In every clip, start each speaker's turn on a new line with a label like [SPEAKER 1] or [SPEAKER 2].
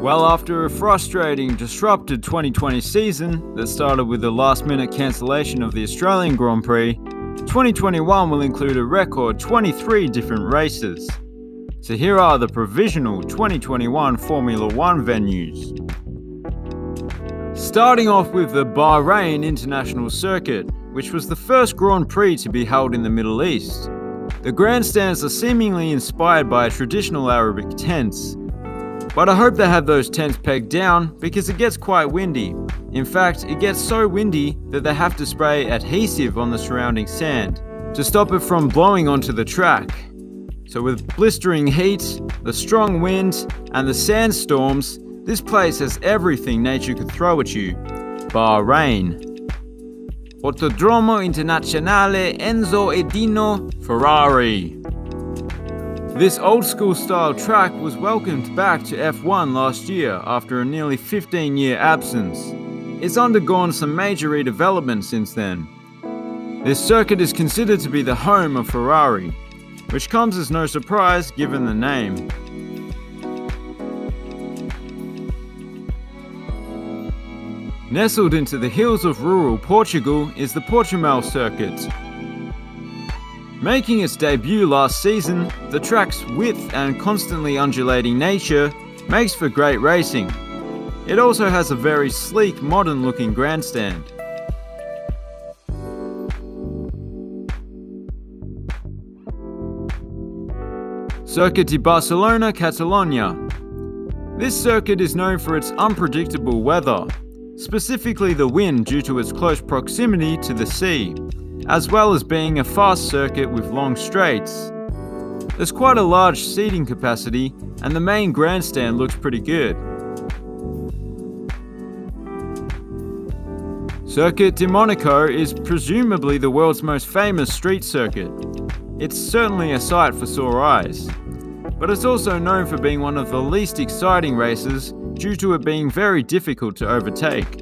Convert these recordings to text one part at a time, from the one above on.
[SPEAKER 1] Well, after a frustrating, disrupted 2020 season that started with the last-minute cancellation of the Australian Grand Prix, 2021 will include a record 23 different races. So here are the provisional 2021 Formula One venues. Starting off with the Bahrain International Circuit, which was the first Grand Prix to be held in the Middle East. The grandstands are seemingly inspired by traditional Arabic tents, but I hope they have those tents pegged down because it gets quite windy. In fact, it gets so windy that they have to spray adhesive on the surrounding sand to stop it from blowing onto the track. So with blistering heat, the strong wind, and the sandstorms, this place has everything nature could throw at you. Bahrain. Autodromo Internazionale Enzo Edino Ferrari. This old-school style track was welcomed back to F1 last year after a nearly 15-year absence. It's undergone some major redevelopment since then. This circuit is considered to be the home of Ferrari, which comes as no surprise given the name. Nestled into the hills of rural Portugal is the Portimão circuit. Making its debut last season, the track's width and constantly undulating nature makes for great racing. It also has a very sleek, modern-looking grandstand. Circuit de Barcelona, Catalonia. This circuit is known for its unpredictable weather, specifically the wind due to its close proximity to the sea, as well as being a fast circuit with long straights. There's quite a large seating capacity and the main grandstand looks pretty good. Circuit de Monaco is presumably the world's most famous street circuit. It's certainly a sight for sore eyes, but it's also known for being one of the least exciting races due to it being very difficult to overtake.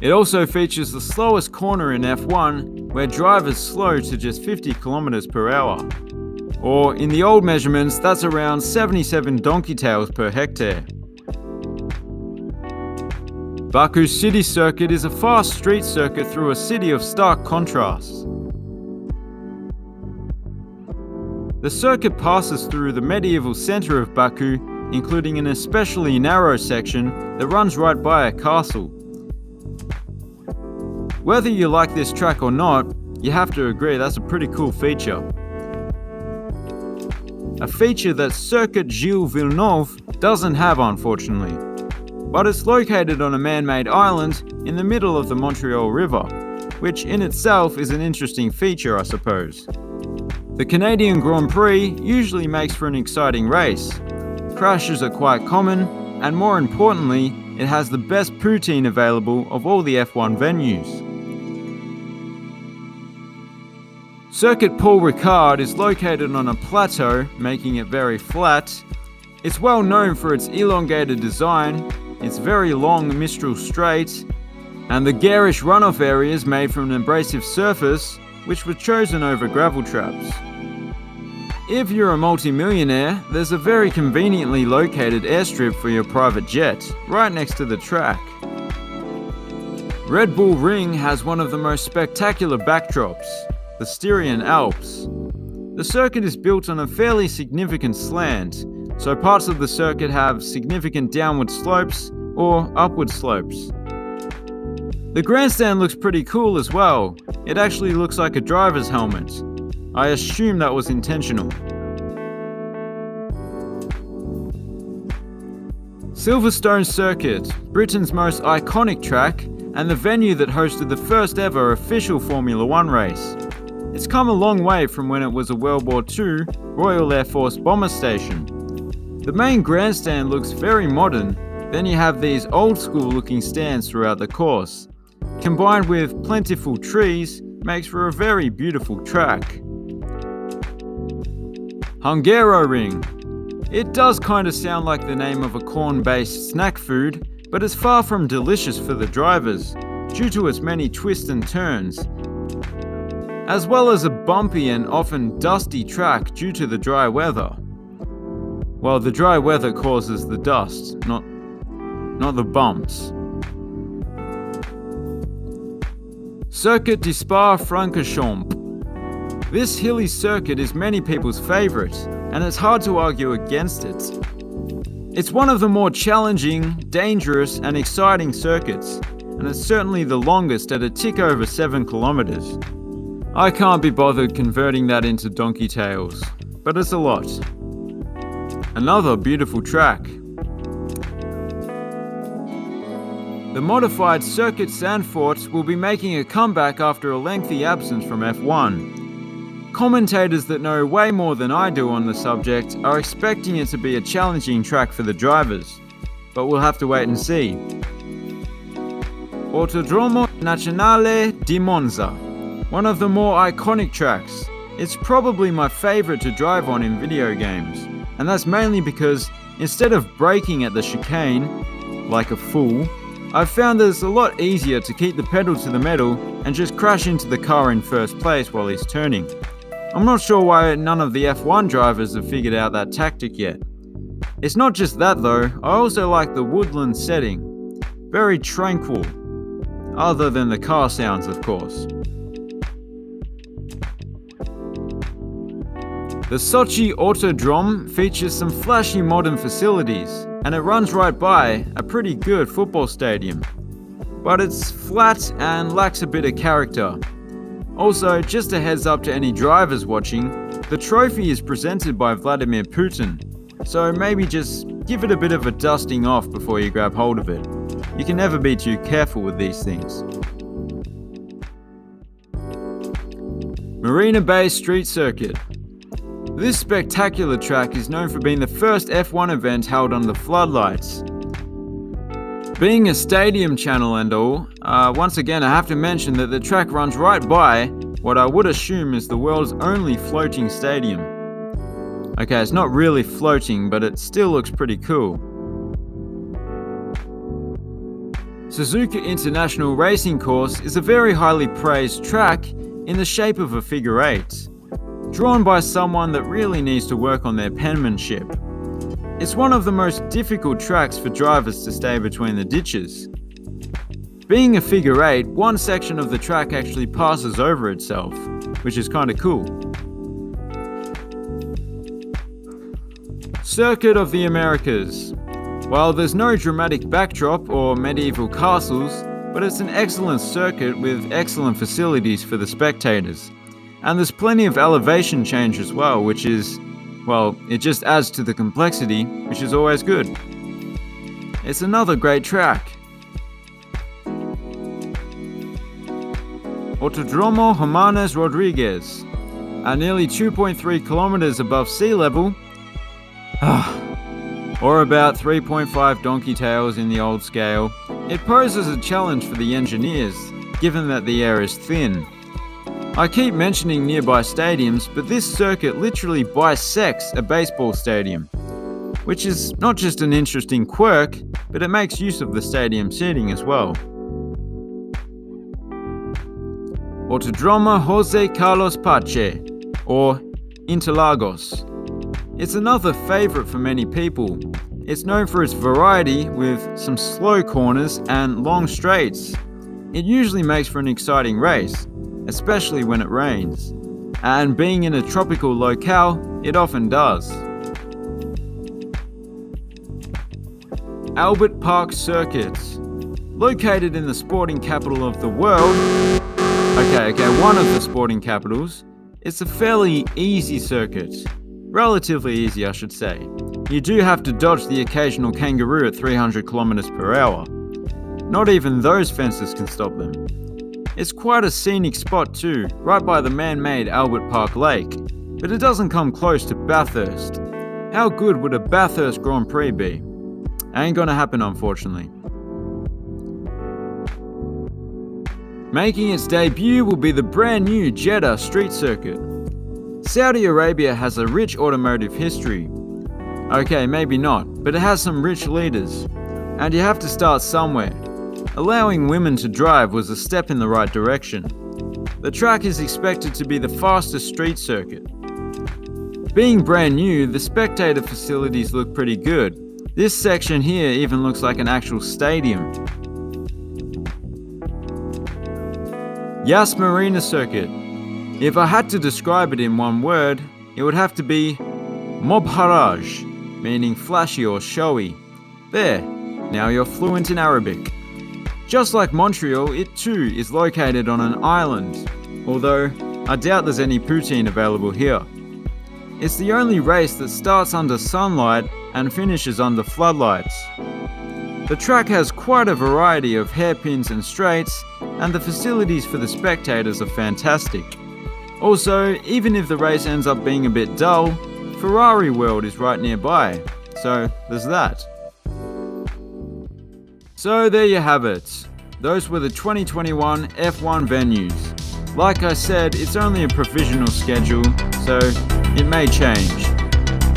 [SPEAKER 1] It also features the slowest corner in F1, where drivers slow to just 50 km per hour. Or in the old measurements, that's around 77 donkey tails per hectare. Baku City Circuit is a fast street circuit through a city of stark contrasts. The circuit passes through the medieval center of Baku, including an especially narrow section that runs right by a castle. Whether you like this track or not, you have to agree that's a pretty cool feature. A feature that Circuit Gilles Villeneuve doesn't have, unfortunately, but it's located on a man-made island in the middle of the Montreal River, which in itself is an interesting feature, I suppose. The Canadian Grand Prix usually makes for an exciting race. Crashes are quite common, and more importantly, it has the best poutine available of all the F1 venues. Circuit Paul Ricard is located on a plateau, making it very flat. It's well known for its elongated design, its very long Mistral straight, and the garish runoff areas made from an abrasive surface, which were chosen over gravel traps. If you're a multi-millionaire, there's a very conveniently located airstrip for your private jet, right next to the track. Red Bull Ring has one of the most spectacular backdrops, the Styrian Alps. The circuit is built on a fairly significant slant, so parts of the circuit have significant downward slopes or upward slopes. The grandstand looks pretty cool as well. It actually looks like a driver's helmet. I assume that was intentional. Silverstone Circuit, Britain's most iconic track and the venue that hosted the first ever official Formula One race. It's come a long way from when it was a World War II Royal Air Force bomber station. The main grandstand looks very modern, then you have these old school looking stands throughout the course. Combined with plentiful trees, makes for a very beautiful track. Hungaroring. It does kind of sound like the name of a corn-based snack food, but it's far from delicious for the drivers, due to its many twists and turns, as well as a bumpy and often dusty track due to the dry weather. Well, the dry weather causes the dust, not the bumps. Circuit de Spa-Francorchamps. This hilly circuit is many people's favourite, and it's hard to argue against it. It's one of the more challenging, dangerous and exciting circuits, and it's certainly the longest at a tick over 7 kilometers. I can't be bothered converting that into donkey tails, but it's a lot. Another beautiful track. The modified Circuit Zandvoort will be making a comeback after a lengthy absence from F1. Commentators that know way more than I do on the subject are expecting it to be a challenging track for the drivers, but we'll have to wait and see. Autodromo Nazionale di Monza, one of the more iconic tracks. It's probably my favourite to drive on in video games, and that's mainly because instead of braking at the chicane, like a fool, I've found that it's a lot easier to keep the pedal to the metal and just crash into the car in first place while he's turning. I'm not sure why none of the F1 drivers have figured out that tactic yet. It's not just that though, I also like the woodland setting. Very tranquil. Other than the car sounds, of course. The Sochi Autodrome features some flashy modern facilities, and it runs right by a pretty good football stadium. But it's flat and lacks a bit of character. Also, just a heads up to any drivers watching, the trophy is presented by Vladimir Putin, so maybe just give it a bit of a dusting off before you grab hold of it. You can never be too careful with these things. Marina Bay Street Circuit. This spectacular track is known for being the first F1 event held under floodlights. Being a stadium channel and all, once again I have to mention that the track runs right by what I would assume is the world's only floating stadium. Okay, it's not really floating, but it still looks pretty cool. Suzuka International Racing Course is a very highly praised track in the shape of a figure 8, drawn by someone that really needs to work on their penmanship. It's one of the most difficult tracks for drivers to stay between the ditches. Being a figure 8, one section of the track actually passes over itself, which is kinda cool. Circuit of the Americas. While there's no dramatic backdrop or medieval castles, but it's an excellent circuit with excellent facilities for the spectators. And there's plenty of elevation change as well, which is, well, it just adds to the complexity, which is always good. It's another great track. Autodromo Hermanos Rodriguez. At nearly 2.3 kilometers above sea level, or about 3.5 donkey tails in the old scale, it poses a challenge for the engineers, given that the air is thin. I keep mentioning nearby stadiums, but this circuit literally bisects a baseball stadium, which is not just an interesting quirk, but it makes use of the stadium seating as well. Autodromo Jose Carlos Pache, or Interlagos. It's another favourite for many people. It's known for its variety with some slow corners and long straights. It usually makes for an exciting race, especially when it rains. And being in a tropical locale, it often does. Albert Park Circuit. Located in the sporting capital of the world, one of the sporting capitals, it's a fairly easy circuit. Relatively easy, I should say. You do have to dodge the occasional kangaroo at 300 kilometers per hour. Not even those fences can stop them. It's quite a scenic spot too, right by the man-made Albert Park Lake, but it doesn't come close to Bathurst. How good would a Bathurst Grand Prix be? Ain't gonna happen, unfortunately. Making its debut will be the brand new Jeddah Street Circuit. Saudi Arabia has a rich automotive history. Okay, maybe not, but it has some rich leaders. And you have to start somewhere. Allowing women to drive was a step in the right direction. The track is expected to be the fastest street circuit. Being brand new, the spectator facilities look pretty good. This section here even looks like an actual stadium. Yas Marina Circuit. If I had to describe it in one word, it would have to be Mobharaj, meaning flashy or showy. There, now you're fluent in Arabic. Just like Montreal, it too is located on an island, although I doubt there's any poutine available here. It's the only race that starts under sunlight and finishes under floodlights. The track has quite a variety of hairpins and straights, and the facilities for the spectators are fantastic. Also, even if the race ends up being a bit dull, Ferrari World is right nearby, so there's that. So there you have it. Those were the 2021 F1 venues. Like I said, it's only a provisional schedule, so it may change.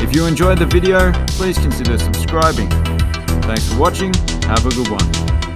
[SPEAKER 1] If you enjoyed the video, please consider subscribing. Thanks for watching, have a good one.